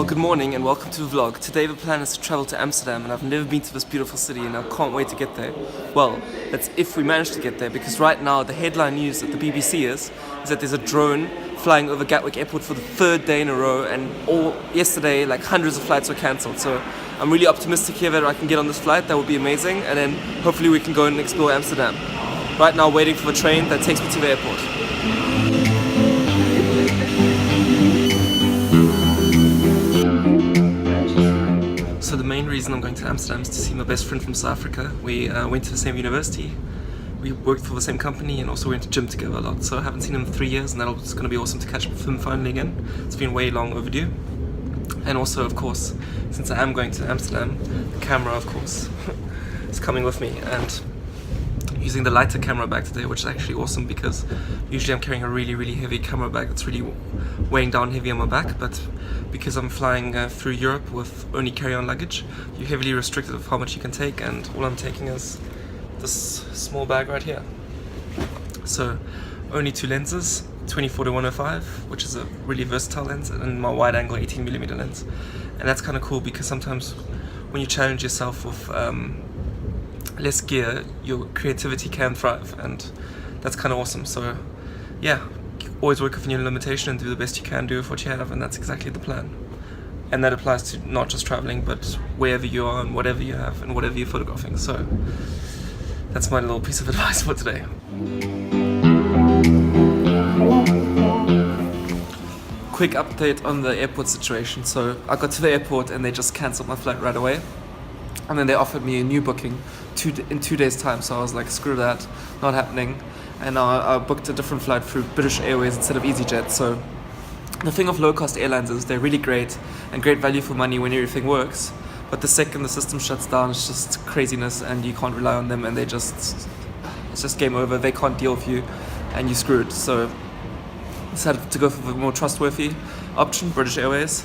Good morning and welcome to the vlog. Today the plan is to travel to Amsterdam, and I've never been to this beautiful city and I can't wait to get there. Well, that's if we manage to get there, because right now the headline news at the BBC is that there's a drone flying over Gatwick Airport for the third day in a row, and yesterday like hundreds of flights were cancelled. So I'm really optimistic here that I can get on this flight. That would be amazing, and then hopefully we can go and explore Amsterdam. Right now waiting for the train that takes me to the airport. So the main reason I'm going to Amsterdam is to see my best friend from South Africa. We went to the same university, we worked for the same company, and also went to gym together a lot. So I haven't seen him in 3 years, and it's going to be awesome to catch up with him finally again. It's been way long overdue. And also, of course, since I am going to Amsterdam, the camera, of course, is coming with me. And using the lighter camera bag today, which is actually awesome because usually I'm carrying a really heavy camera bag that's really weighing down heavy on my back, but because I'm flying through Europe with only carry-on luggage, you're heavily restricted of how much you can take, and all I'm taking is this small bag right here. So only 2 lenses, 24-105, which is a really versatile lens, and my wide angle 18mm lens. And that's kind of cool because sometimes when you challenge yourself with less gear, your creativity can thrive, and that's kind of awesome. So yeah, always work within your limitation and do the best you can do with what you have, and that's exactly the plan. And that applies to not just traveling, but wherever you are and whatever you have and whatever you're photographing. So that's my little piece of advice for today. Quick update on the airport situation. So I got to the airport and they just cancelled my flight right away. And then they offered me a new booking in 2 days' time. So I was like, screw that, not happening. And now I booked a different flight through British Airways instead of EasyJet. So the thing of low-cost airlines is they're really great and great value for money when everything works. But the second the system shuts down, it's just craziness, and you can't rely on them, and it's just game over. They can't deal with you, and you're screwed. So I decided to go for the more trustworthy option, British Airways.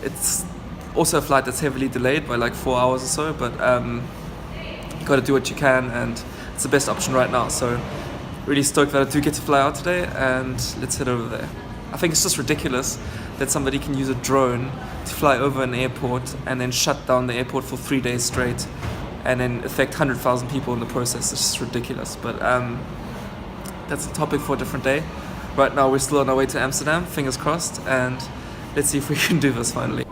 It's also a flight that's heavily delayed by like 4 hours or so, but you got to do what you can, and it's the best option right now. So really stoked that I do get to fly out today, and let's head over there. I think it's just ridiculous that somebody can use a drone to fly over an airport and then shut down the airport for 3 days straight and then affect 100,000 people in the process. It's just ridiculous, but that's a topic for a different day. Right now we're still on our way to Amsterdam, fingers crossed, and let's see if we can do this finally.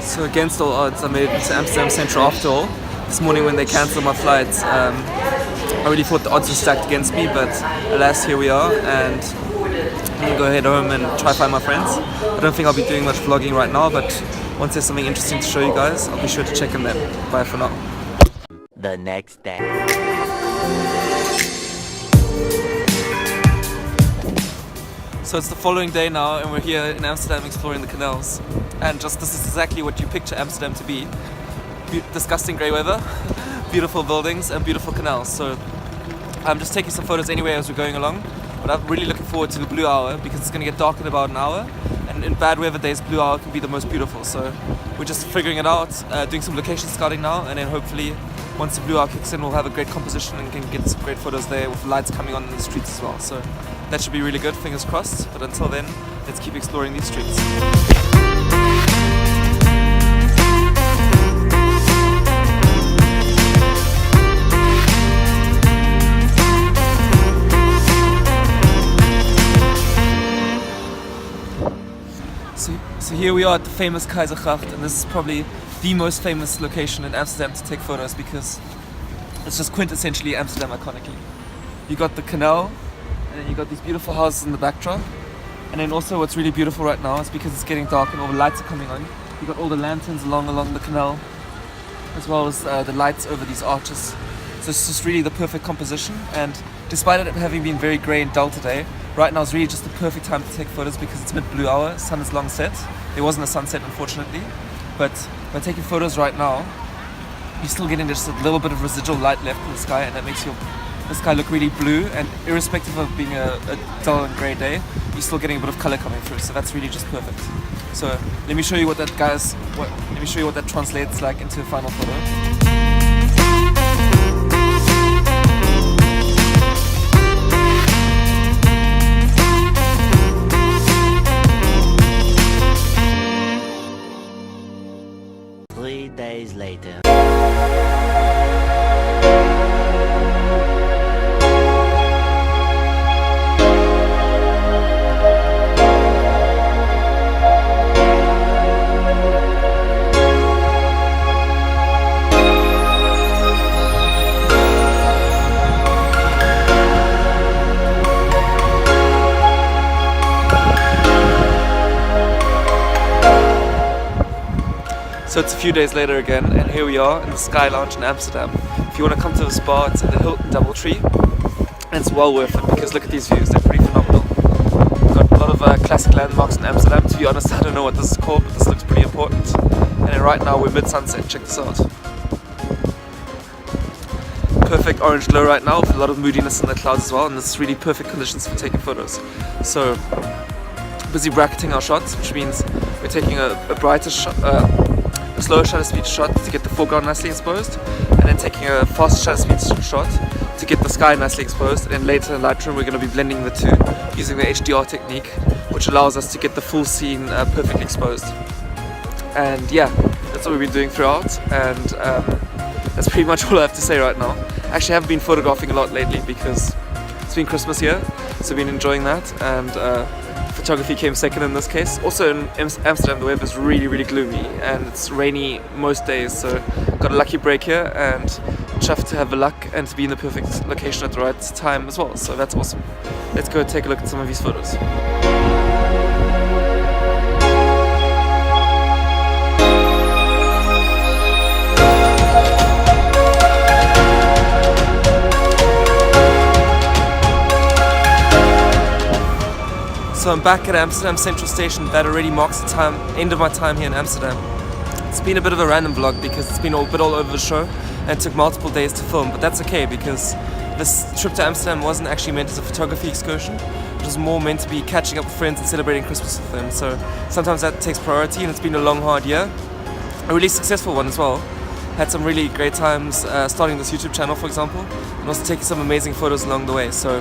So against all odds, I made it to Amsterdam Central after all. This morning when they cancelled my flights, I really thought the odds were stacked against me, but alas, here we are, and I'm gonna go head home and try to find my friends. I don't think I'll be doing much vlogging right now, but once there's something interesting to show you guys, I'll be sure to check in then. Bye for now. The next day. So it's the following day now, and we're here in Amsterdam exploring the canals. And this is exactly what you picture Amsterdam to be. Disgusting grey weather, beautiful buildings and beautiful canals. So I'm just taking some photos anyway as we're going along, but I'm really looking forward to the blue hour because it's going to get dark in about an hour, and in bad weather days blue hour can be the most beautiful. So we're just figuring it out, doing some location scouting now, and then hopefully once the blue hour kicks in we'll have a great composition and can get some great photos there with lights coming on in the streets as well. So that should be really good, fingers crossed. But until then, let's keep exploring these streets. So here we are at the famous Keizergracht, and this is probably the most famous location in Amsterdam to take photos because it's just quintessentially Amsterdam iconically. You got the canal, and then you got these beautiful houses in the backdrop, and then also what's really beautiful right now is because it's getting dark and all the lights are coming on. You got all the lanterns along the canal, as well as the lights over these arches. So it's just really the perfect composition, and despite it having been very grey and dull today, right now is really just the perfect time to take photos because it's mid-blue hour, sun is long set. There wasn't a sunset unfortunately, but by taking photos right now, you're still getting just a little bit of residual light left in the sky, and that makes the sky look really blue. And irrespective of being a dull and grey day, you're still getting a bit of colour coming through. So that's really just perfect. So let me show you what that translates like into a final photo. Days later. So it's a few days later again, and here we are in the Sky Lounge in Amsterdam. If you want to come to the spa, it's in the Hilton Doubletree, and it's well worth it because look at these views, they're pretty phenomenal. We've got a lot of classic landmarks in Amsterdam. To be honest, I don't know what this is called, but this looks pretty important. And then right now we're mid-sunset, check this out. Perfect orange glow right now with a lot of moodiness in the clouds as well, and this is really perfect conditions for taking photos. So, busy bracketing our shots, which means we're taking a brighter shot, a slower shutter speed shot to get the foreground nicely exposed, and then taking a faster shutter speed shot to get the sky nicely exposed. And then later in Lightroom we're going to be blending the two using the HDR technique, which allows us to get the full scene perfectly exposed. And yeah, that's what we've been doing throughout, and that's pretty much all I have to say right now. Actually, I haven't been photographing a lot lately because it's been Christmas here, so I've been enjoying that, and photography came second in this case. Also in Amsterdam the weather is really gloomy and it's rainy most days, so got a lucky break here and chuffed to have the luck and to be in the perfect location at the right time as well, so that's awesome. Let's go take a look at some of these photos. So I'm back at Amsterdam Central Station. That already marks the end of my time here in Amsterdam. It's been a bit of a random vlog because it's been a bit all over the show and it took multiple days to film, but that's okay because this trip to Amsterdam wasn't actually meant as a photography excursion. It was more meant to be catching up with friends and celebrating Christmas with them. So sometimes that takes priority, and it's been a long, hard year. A really successful one as well. Had some really great times starting this YouTube channel, for example, and also taking some amazing photos along the way. So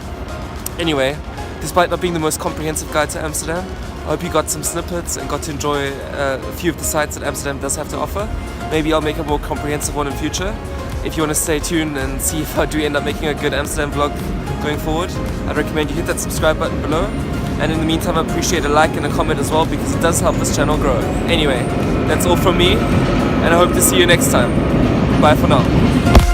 anyway, despite not being the most comprehensive guide to Amsterdam, I hope you got some snippets and got to enjoy a few of the sites that Amsterdam does have to offer. Maybe I'll make a more comprehensive one in future. If you want to stay tuned and see if I do end up making a good Amsterdam vlog going forward, I'd recommend you hit that subscribe button below. And in the meantime, I appreciate a like and a comment as well because it does help this channel grow. Anyway, that's all from me, and I hope to see you next time. Bye for now.